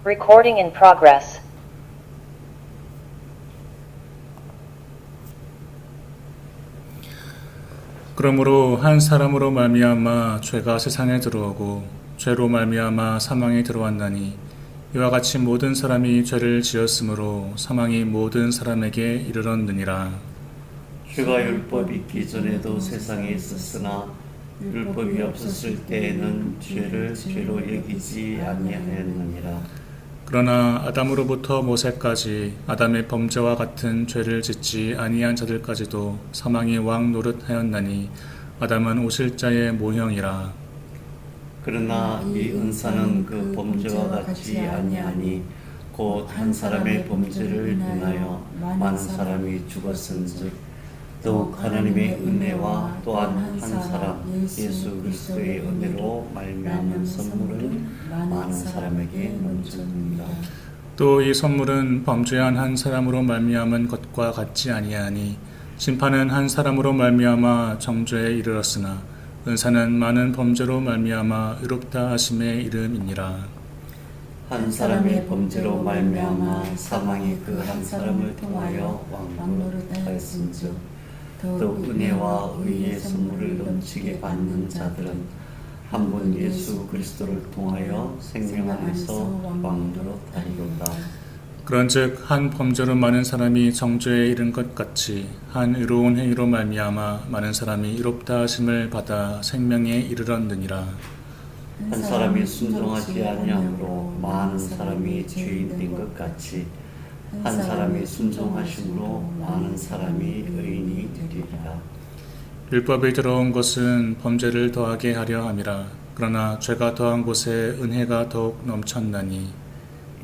Recording in progress. 그러므로 한 사람으로 말미암아 죄가 세상에 들어오고 죄로 말미암아 사망이 들어왔나니 이와 같이 모든 사람이 죄를 지었으므로 사망이 모든 사람에게 이르렀느니라. 죄가 율법이 있기 전에도 세상에 있었으나 율법이 없었을 때에는 죄를 죄로 여기지 아니하였느니라. 그러나 아담으로부터 모세까지 아담의 범죄와 같은 죄를 짓지 아니한 자들까지도 사망이 왕 노릇하였나니 아담은 오실 자의 모형이라. 그러나 이 은사는 그 범죄와 같이 아니하니 곧 한 사람의 범죄를 인하여 많은 사람이 죽었은즉 더욱 하나님의 은혜와 또한 한 사람 예수 그리스도의 은혜로 말미암은 선물은 많은 사람에게 넘쳤느니라. 또 이 선물은 범죄한 한 사람으로 말미암은 것과 같지 아니하니 심판은 한 사람으로 말미암아 정죄에 이르렀으나 은사는 많은 범죄로 말미암아 의롭다 하심의 이름이니라. 한 사람의 범죄로 말미암아 사망이 그 한 사람을 통하여 왕노릇하였은즉 더욱 은혜와 의의 선물을 넘치게 받는 자들은 한 분 예수 그리스도를 통하여 생명 안에서 왕노릇하리로다. 그런즉 한 범죄로 많은 사람이 정죄에 이른 것 같이 한 의로운 행위로 말미암아 많은 사람이 의롭다 하심을 받아 생명에 이르렀느니라. 한 사람이 순종하지 아니함으로 많은 사람이 죄인 된 것 같이 한 사람이 순종하심으로 많은 사람이 의인이 되리라. 율법이 들어온 것은 범죄를 더하게 하려 함이라. 그러나 죄가 더한 곳에 은혜가 더욱 넘쳤나니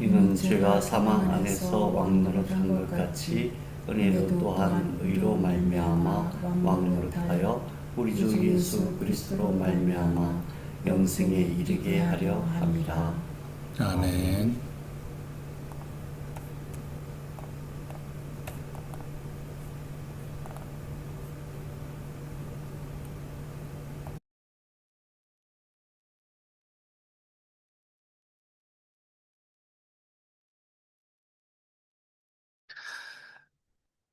이는 죄가 사망 안에서 왕노릇한 것 같이 은혜도 또한 의로 말미암아 왕노릇하여 우리 주 예수 그리스도로 말미암아 영생에 이르게 하려 함이라. 아멘. 아멘.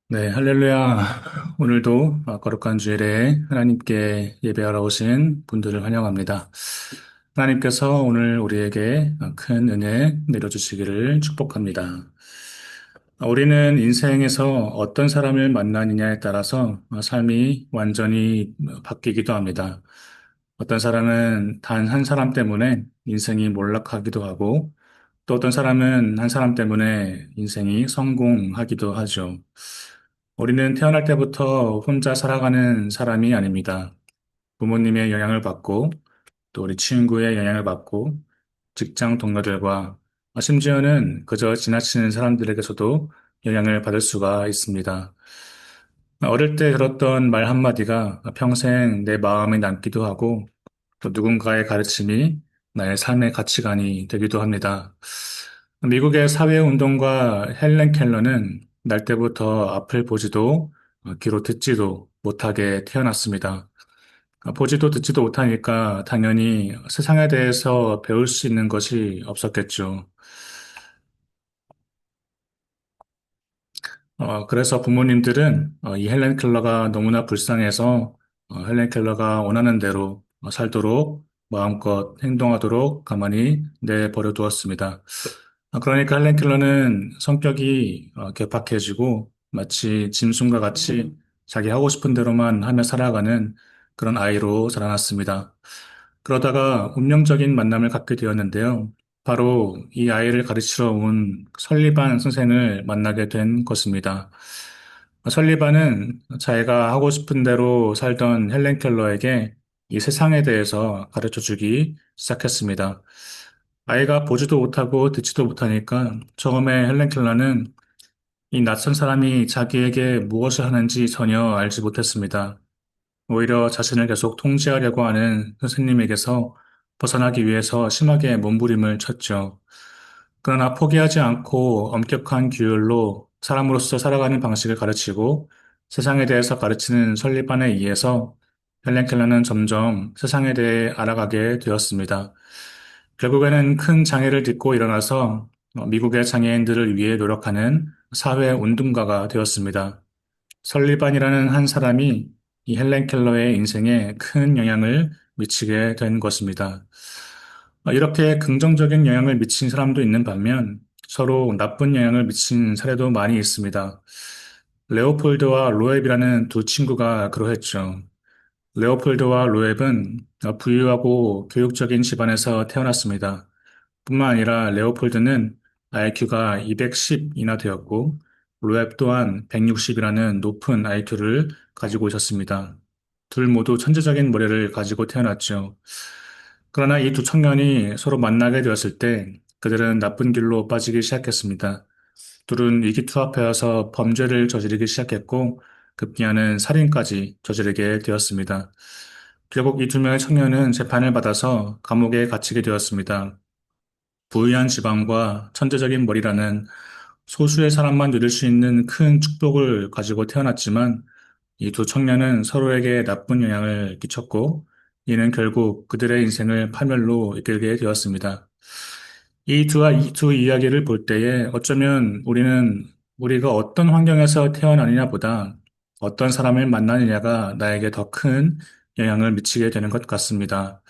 네, 할렐루야. 오늘도 거룩한 주일에 하나님께 예배하러 오신 분들을 환영합니다. 하나님께서 오늘 우리에게 큰 은혜 내려주시기를 축복합니다. 우리는 인생에서 어떤 사람을 만나느냐에 따라서 삶이 완전히 바뀌기도 합니다. 어떤 사람은 단 한 사람 때문에 인생이 몰락하기도 하고, 또 어떤 사람은 한 사람 때문에 인생이 성공하기도 하죠. 우리는 태어날 때부터 혼자 살아가는 사람이 아닙니다. 부모님의 영향을 받고, 또 우리 친구의 영향을 받고, 직장 동료들과, 심지어는 그저 지나치는 사람들에게서도 영향을 받을 수가 있습니다. 어릴 때 들었던 말 한마디가 평생 내 마음에 남기도 하고, 또 누군가의 가르침이 나의 삶의 가치관이 되기도 합니다. 미국의 사회운동가 헬렌 켈러는 날 때부터 앞을 보지도 귀로 듣지도 못하게 태어났습니다. 보지도 듣지도 못하니까 당연히 세상에 대해서 배울 수 있는 것이 없었겠죠. 그래서 부모님들은 이 헬렌 켈러가 너무나 불쌍해서 헬렌 켈러가 원하는 대로 살도록 마음껏 행동하도록 가만히 내버려 두었습니다. 그러니까 헬렌 켈러는 성격이 괴팍해지고 마치 짐승과 같이 자기 하고 싶은 대로만 하며 살아가는 그런 아이로 자라났습니다. 그러다가 운명적인 만남을 갖게 되었는데요. 바로 이 아이를 가르치러 온 설리반 선생을 만나게 된 것입니다. 설리반은 자기가 하고 싶은 대로 살던 헬렌 켈러에게 이 세상에 대해서 가르쳐 주기 시작했습니다. 아이가 보지도 못하고 듣지도 못하니까 처음에 헬렌 켈러는 이 낯선 사람이 자기에게 무엇을 하는지 전혀 알지 못했습니다. 오히려 자신을 계속 통제하려고 하는 선생님에게서 벗어나기 위해서 심하게 몸부림을 쳤죠. 그러나 포기하지 않고 엄격한 규율로 사람으로서 살아가는 방식을 가르치고 세상에 대해서 가르치는 설리반에 의해서 헬렌 켈러는 점점 세상에 대해 알아가게 되었습니다. 결국에는 큰 장애를 딛고 일어나서 미국의 장애인들을 위해 노력하는 사회 운동가가 되었습니다. 설리반이라는 한 사람이 이 헬렌 켈러의 인생에 큰 영향을 미치게 된 것입니다. 이렇게 긍정적인 영향을 미친 사람도 있는 반면 서로 나쁜 영향을 미친 사례도 많이 있습니다. 레오폴드와 로앱이라는 두 친구가 그러했죠. 레오폴드와 로앱은 부유하고 교육적인 집안에서 태어났습니다. 뿐만 아니라 레오폴드는 IQ가 210이나 되었고, 로앱 또한 160이라는 높은 IQ를 가지고 있었습니다. 둘 모두 천재적인 머리를 가지고 태어났죠. 그러나 이 두 청년이 서로 만나게 되었을 때 그들은 나쁜 길로 빠지기 시작했습니다. 둘은 위기투합하여서 범죄를 저지르기 시작했고, 급기야는 살인까지 저지르게 되었습니다. 결국 이 두 명의 청년은 재판을 받아서 감옥에 갇히게 되었습니다. 부유한 지방과 천재적인 머리라는 소수의 사람만 누릴 수 있는 큰 축복을 가지고 태어났지만 이 두 청년은 서로에게 나쁜 영향을 끼쳤고 이는 결국 그들의 인생을 파멸로 이끌게 되었습니다. 이 두 이야기를 볼 때에 어쩌면 우리가 어떤 환경에서 태어나느냐 보다 어떤 사람을 만나느냐가 나에게 더 큰 영향을 미치게 되는 것 같습니다.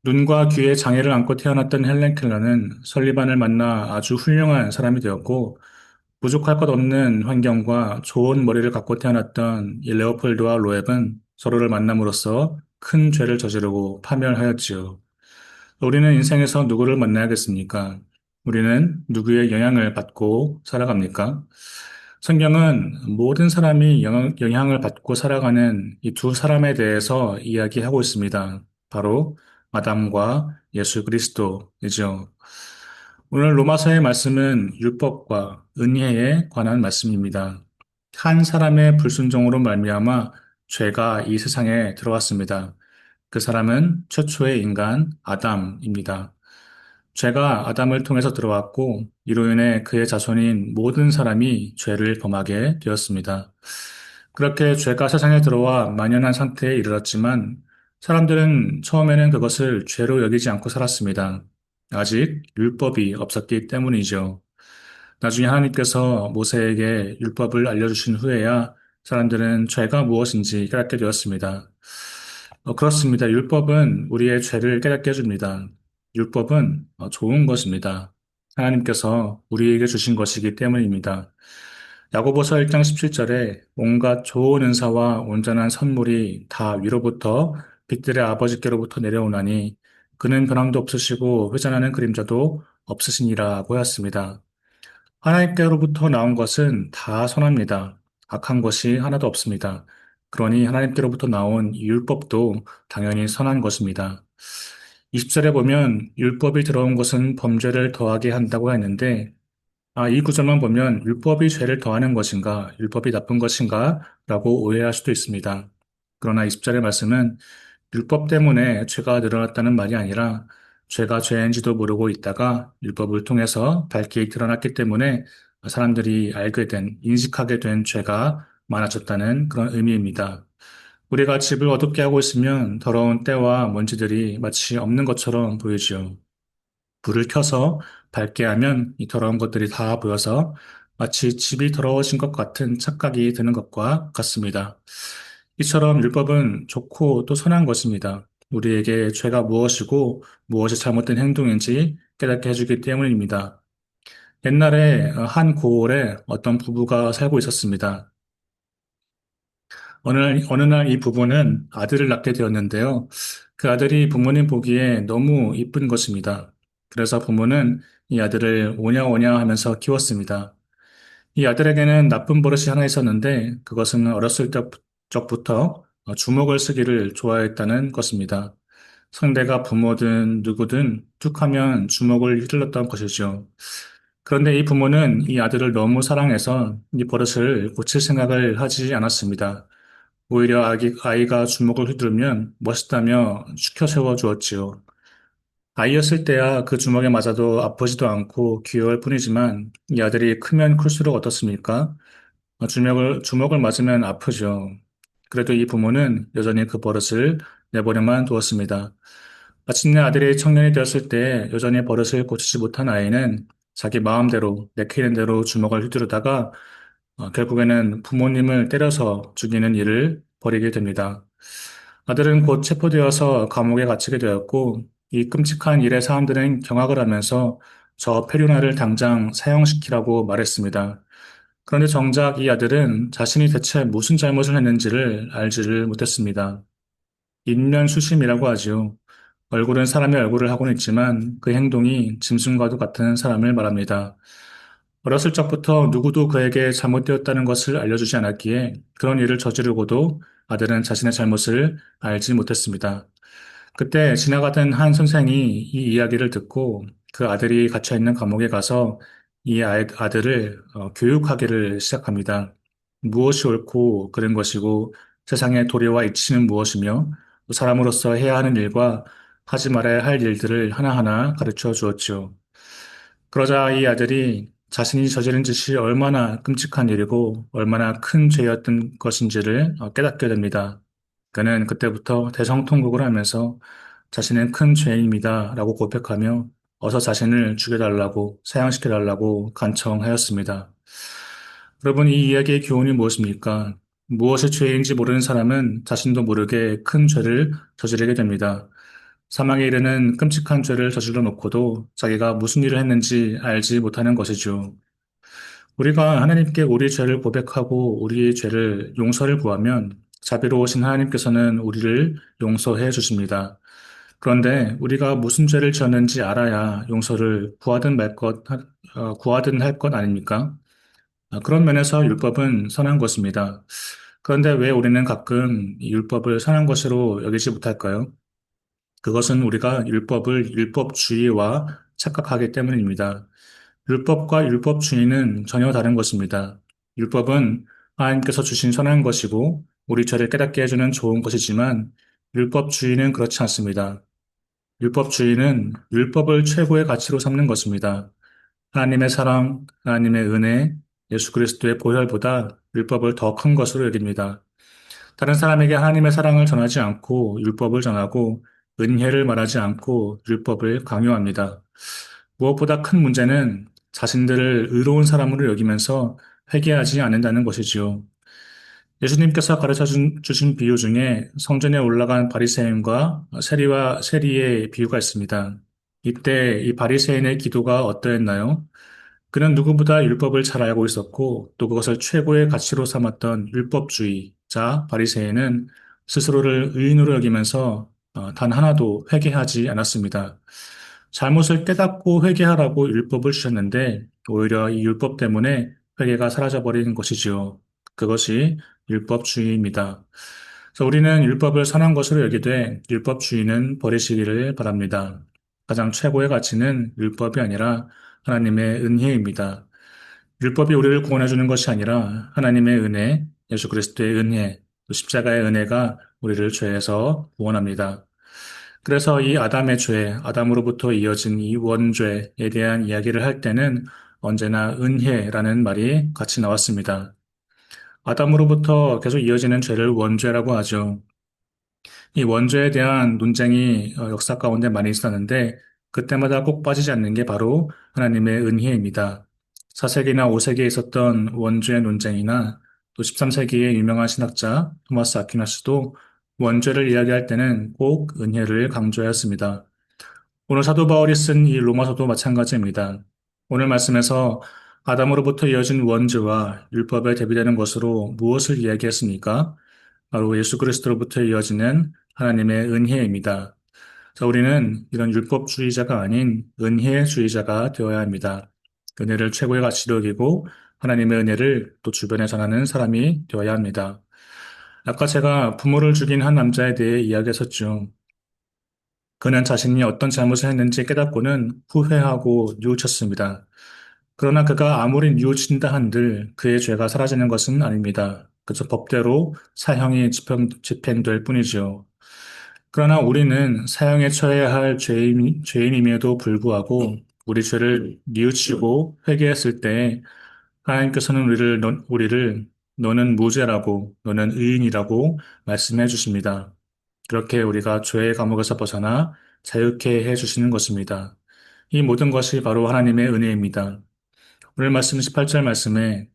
눈과 귀에 장애를 안고 태어났던 헬렌 켈러는 설리반을 만나 아주 훌륭한 사람이 되었고, 부족할 것 없는 환경과 좋은 머리를 갖고 태어났던 이 레오폴드와 로앱은 서로를 만남으로써 큰 죄를 저지르고 파멸하였지요. 우리는 인생에서 누구를 만나야겠습니까? 우리는 누구의 영향을 받고 살아갑니까? 성경은 모든 사람이 영향을 받고 살아가는 이 두 사람에 대해서 이야기하고 있습니다. 바로 아담과 예수 그리스도이죠. 오늘 로마서의 말씀은 율법과 은혜에 관한 말씀입니다. 한 사람의 불순종으로 말미암아 죄가 이 세상에 들어왔습니다. 그 사람은 최초의 인간 아담입니다. 죄가 아담을 통해서 들어왔고 이로 인해 그의 자손인 모든 사람이 죄를 범하게 되었습니다. 그렇게 죄가 세상에 들어와 만연한 상태에 이르렀지만 사람들은 처음에는 그것을 죄로 여기지 않고 살았습니다. 아직 율법이 없었기 때문이죠. 나중에 하나님께서 모세에게 율법을 알려주신 후에야 사람들은 죄가 무엇인지 깨닫게 되었습니다. 그렇습니다. 율법은 우리의 죄를 깨닫게 해줍니다. 율법은 좋은 것입니다. 하나님께서 우리에게 주신 것이기 때문입니다. 야고보서 1장 17절에 온갖 좋은 은사와 온전한 선물이 다 위로부터 빛들의 아버지께로부터 내려오나니 그는 변함도 없으시고 회전하는 그림자도 없으시니라고 하였습니다. 하나님께로부터 나온 것은 다 선합니다. 악한 것이 하나도 없습니다. 그러니 하나님께로부터 나온 이 율법도 당연히 선한 것입니다. 20절에 보면 율법이 들어온 것은 범죄를 더하게 한다고 했는데, 이 구절만 보면 율법이 죄를 더하는 것인가, 율법이 나쁜 것인가 라고 오해할 수도 있습니다. 그러나 20절의 말씀은 율법 때문에 죄가 늘어났다는 말이 아니라 죄가 죄인지도 모르고 있다가 율법을 통해서 밝히 드러났기 때문에 사람들이 알게 된, 인식하게 된 죄가 많아졌다는 그런 의미입니다. 우리가 집을 어둡게 하고 있으면 더러운 때와 먼지들이 마치 없는 것처럼 보이지요. 불을 켜서 밝게 하면 이 더러운 것들이 다 보여서 마치 집이 더러워진 것 같은 착각이 드는 것과 같습니다. 이처럼 율법은 좋고 또 선한 것입니다. 우리에게 죄가 무엇이고 무엇이 잘못된 행동인지 깨닫게 해주기 때문입니다. 옛날에 한 고을에 어떤 부부가 살고 있었습니다. 어느 날 이 부부는 아들을 낳게 되었는데요. 그 아들이 부모님 보기에 너무 이쁜 것입니다. 그래서 부모는 이 아들을 오냐 오냐 하면서 키웠습니다. 이 아들에게는 나쁜 버릇이 하나 있었는데 그것은 어렸을 적부터 주먹을 쓰기를 좋아했다는 것입니다. 상대가 부모든 누구든 툭 하면 주먹을 휘둘렀던 것이죠. 그런데 이 부모는 이 아들을 너무 사랑해서 이 버릇을 고칠 생각을 하지 않았습니다. 오히려 아이가 주먹을 휘두르면 멋있다며 축혀 세워 주었지요. 아이였을 때야 그 주먹에 맞아도 아프지도 않고 귀여울 뿐이지만 이 아들이 크면 클수록 어떻습니까? 주먹을 맞으면 아프죠. 그래도 이 부모는 여전히 그 버릇을 내버려만 두었습니다. 마침내 아들이 청년이 되었을 때 여전히 버릇을 고치지 못한 아이는 자기 마음대로 내키는 대로 주먹을 휘두르다가 결국에는 부모님을 때려서 죽이는 일을 벌이게 됩니다. 아들은 곧 체포되어서 감옥에 갇히게 되었고 이 끔찍한 일에 사람들은 경악을 하면서 저 페류나를 당장 사형시키라고 말했습니다. 그런데 정작 이 아들은 자신이 대체 무슨 잘못을 했는지를 알지를 못했습니다. 인면수심이라고 하지요. 얼굴은 사람의 얼굴을 하고는 있지만 그 행동이 짐승과도 같은 사람을 말합니다. 어렸을 적부터 누구도 그에게 잘못되었다는 것을 알려주지 않았기에 그런 일을 저지르고도 아들은 자신의 잘못을 알지 못했습니다. 그때 지나가던 한 선생이 이 이야기를 듣고 그 아들이 갇혀있는 감옥에 가서 이 아들을 교육하기를 시작합니다. 무엇이 옳고 그른 것이고 세상의 도리와 이치는 무엇이며 또 사람으로서 해야 하는 일과 하지 말아야 할 일들을 하나하나 가르쳐 주었죠. 그러자 이 아들이 자신이 저지른 짓이 얼마나 끔찍한 일이고 얼마나 큰 죄였던 것인지를 깨닫게 됩니다. 그는 그때부터 대성통곡을 하면서 자신은 큰 죄인입니다 라고 고백하며 어서 자신을 죽여달라고 사형시켜달라고 간청하였습니다. 여러분, 이 이야기의 교훈이 무엇입니까? 무엇이 죄인지 모르는 사람은 자신도 모르게 큰 죄를 저지르게 됩니다. 사망에 이르는 끔찍한 죄를 저질러 놓고도 자기가 무슨 일을 했는지 알지 못하는 것이죠. 우리가 하나님께 우리 죄를 고백하고 우리의 죄를 용서를 구하면 자비로우신 하나님께서는 우리를 용서해 주십니다. 그런데 우리가 무슨 죄를 지었는지 알아야 용서를 구하든 할 것 아닙니까? 그런 면에서 율법은 선한 것입니다. 그런데 왜 우리는 가끔 이 율법을 선한 것으로 여기지 못할까요? 그것은 우리가 율법을 율법주의와 착각하기 때문입니다. 율법과 율법주의는 전혀 다른 것입니다. 율법은 하나님께서 주신 선한 것이고 우리 죄를 깨닫게 해주는 좋은 것이지만 율법주의는 그렇지 않습니다. 율법주의는 율법을 최고의 가치로 삼는 것입니다. 하나님의 사랑, 하나님의 은혜, 예수 그리스도의 보혈보다 율법을 더 큰 것으로 여깁니다. 다른 사람에게 하나님의 사랑을 전하지 않고 율법을 전하고 은혜를 말하지 않고 율법을 강요합니다. 무엇보다 큰 문제는 자신들을 의로운 사람으로 여기면서 회개하지 않는다는 것이지요. 예수님께서 주신 비유 중에 성전에 올라간 바리새인과 세리의 비유가 있습니다. 이때 이 바리새인의 기도가 어떠했나요? 그는 누구보다 율법을 잘 알고 있었고 또 그것을 최고의 가치로 삼았던 율법주의자 바리새인은 스스로를 의인으로 여기면서 단 하나도 회개하지 않았습니다. 잘못을 깨닫고 회개하라고 율법을 주셨는데 오히려 이 율법 때문에 회개가 사라져버리는 것이지요. 그것이 율법주의입니다. 그래서 우리는 율법을 선한 것으로 여기되 율법주의는 버리시기를 바랍니다. 가장 최고의 가치는 율법이 아니라 하나님의 은혜입니다. 율법이 우리를 구원해 주는 것이 아니라 하나님의 은혜, 예수 그리스도의 은혜, 또 십자가의 은혜가 우리를 죄에서 구원합니다. 그래서 이 아담의 죄, 아담으로부터 이어진 이 원죄에 대한 이야기를 할 때는 언제나 은혜라는 말이 같이 나왔습니다. 아담으로부터 계속 이어지는 죄를 원죄라고 하죠. 이 원죄에 대한 논쟁이 역사 가운데 많이 있었는데 그때마다 꼭 빠지지 않는 게 바로 하나님의 은혜입니다. 4세기나 5세기에 있었던 원죄 논쟁이나 또 13세기의 유명한 신학자 토마스 아퀴나스도 원죄를 이야기할 때는 꼭 은혜를 강조하였습니다. 오늘 사도 바울이 쓴 이 로마서도 마찬가지입니다. 오늘 말씀에서 아담으로부터 이어진 원죄와 율법에 대비되는 것으로 무엇을 이야기했습니까? 바로 예수 그리스도로부터 이어지는 하나님의 은혜입니다. 자, 우리는 이런 율법주의자가 아닌 은혜주의자가 되어야 합니다. 은혜를 최고의 가치로 여기고 하나님의 은혜를 또 주변에 전하는 사람이 되어야 합니다. 아까 제가 부모를 죽인 한 남자에 대해 이야기했었죠. 그는 자신이 어떤 잘못을 했는지 깨닫고는 후회하고 뉘우쳤습니다. 그러나 그가 아무리 뉘우친다 한들 그의 죄가 사라지는 것은 아닙니다. 그저 법대로 사형이 집행될 뿐이지요. 그러나 우리는 사형에 처해야 할 죄인임에도 불구하고 우리 죄를 뉘우치고 회개했을 때 하나님께서는 우리를 너는 무죄라고, 너는 의인이라고 말씀해 주십니다. 그렇게 우리가 죄의 감옥에서 벗어나 자유케 해 주시는 것입니다. 이 모든 것이 바로 하나님의 은혜입니다. 오늘 말씀 18절 말씀에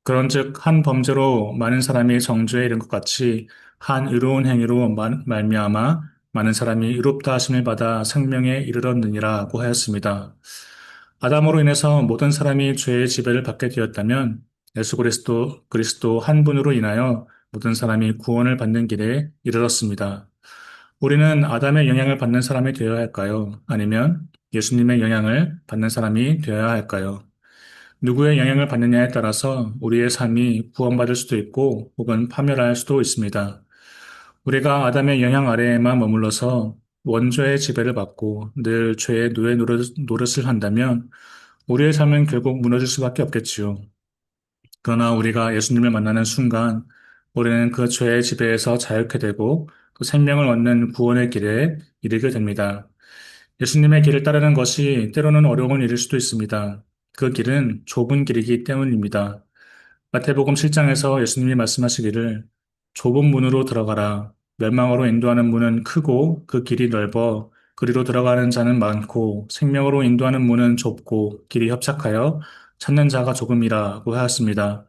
그런즉 한 범죄로 많은 사람이 정죄에 이른 것 같이 한 의로운 행위로 말미암아 많은 사람이 의롭다 하심을 받아 생명에 이르렀느니라고 하였습니다. 아담으로 인해서 모든 사람이 죄의 지배를 받게 되었다면 예수 그리스도 한 분으로 인하여 모든 사람이 구원을 받는 길에 이르렀습니다. 우리는 아담의 영향을 받는 사람이 되어야 할까요? 아니면 예수님의 영향을 받는 사람이 되어야 할까요? 누구의 영향을 받느냐에 따라서 우리의 삶이 구원받을 수도 있고 혹은 파멸할 수도 있습니다. 우리가 아담의 영향 아래에만 머물러서 원죄의 지배를 받고 늘 죄의 노릇을 한다면 우리의 삶은 결국 무너질 수밖에 없겠지요. 그러나 우리가 예수님을 만나는 순간 우리는 그 죄의 지배에서 자유케 되고 그 생명을 얻는 구원의 길에 이르게 됩니다. 예수님의 길을 따르는 것이 때로는 어려운 일일 수도 있습니다. 그 길은 좁은 길이기 때문입니다. 마태복음 7장에서 예수님이 말씀하시기를 좁은 문으로 들어가라. 멸망으로 인도하는 문은 크고 그 길이 넓어 그리로 들어가는 자는 많고 생명으로 인도하는 문은 좁고 길이 협착하여 찾는 자가 조금이라고 하였습니다.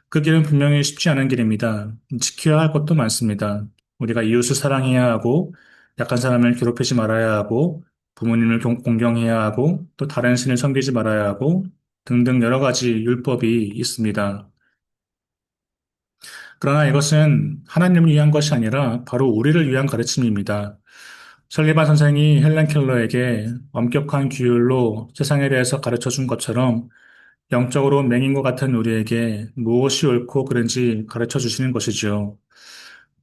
그 길은 분명히 쉽지 않은 길입니다. 지켜야 할 것도 많습니다. 우리가 이웃을 사랑해야 하고 약한 사람을 괴롭히지 말아야 하고 부모님을 공경해야 하고 또 다른 신을 섬기지 말아야 하고 등등 여러 가지 율법이 있습니다. 그러나 이것은 하나님을 위한 것이 아니라 바로 우리를 위한 가르침입니다. 설리반 선생이 헬렌 켈러에게 엄격한 규율로 세상에 대해서 가르쳐 준 것처럼 영적으로 맹인 것 같은 우리에게 무엇이 옳고 그른지 가르쳐 주시는 것이지요.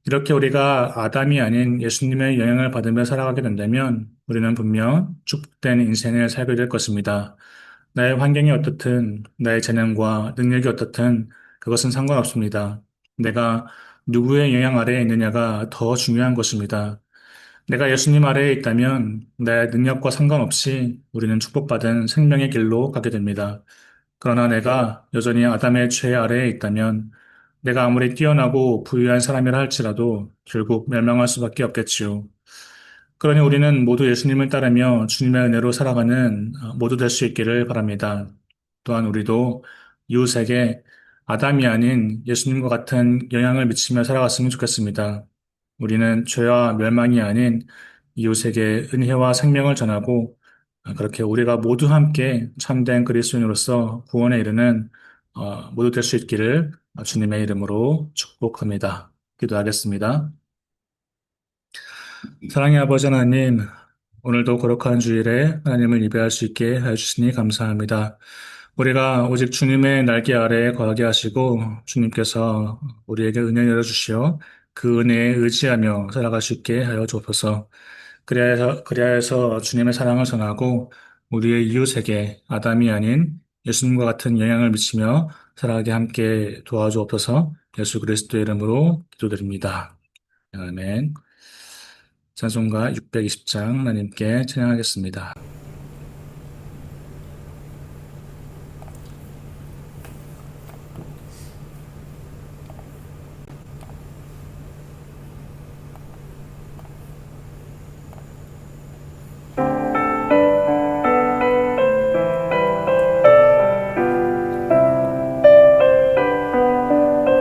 이렇게 우리가 아담이 아닌 예수님의 영향을 받으며 살아가게 된다면 우리는 분명 축복된 인생을 살게 될 것입니다. 나의 환경이 어떻든, 나의 재능과 능력이 어떻든, 그것은 상관없습니다. 내가 누구의 영향 아래에 있느냐가 더 중요한 것입니다. 내가 예수님 아래에 있다면 내 능력과 상관없이 우리는 축복받은 생명의 길로 가게 됩니다. 그러나 내가 여전히 아담의 죄 아래에 있다면 내가 아무리 뛰어나고 부유한 사람이라 할지라도 결국 멸망할 수밖에 없겠지요. 그러니 우리는 모두 예수님을 따르며 주님의 은혜로 살아가는 모두 될 수 있기를 바랍니다. 또한 우리도 이웃에게 아담이 아닌 예수님과 같은 영향을 미치며 살아갔으면 좋겠습니다. 우리는 죄와 멸망이 아닌 이웃에게 은혜와 생명을 전하고 그렇게 우리가 모두 함께 참된 그리스도인으로서 구원에 이르는 모두 될 수 있기를 주님의 이름으로 축복합니다. 기도하겠습니다. 사랑의 아버지 하나님, 오늘도 거룩한 주일에 하나님을 예배할 수 있게 하여 주시니 감사합니다. 우리가 오직 주님의 날개 아래에 거하게 하시고 주님께서 우리에게 은혜 열어주시어 그 은혜에 의지하며 살아갈 수 있게 하여 주옵소서. 그리하여서 주님의 사랑을 전하고 우리의 이웃에게 아담이 아닌 예수님과 같은 영향을 미치며 살아가게 함께 도와주옵소서. 예수 그리스도의 이름으로 기도드립니다. 아멘. 찬송가 620장 하나님께 찬양하겠습니다.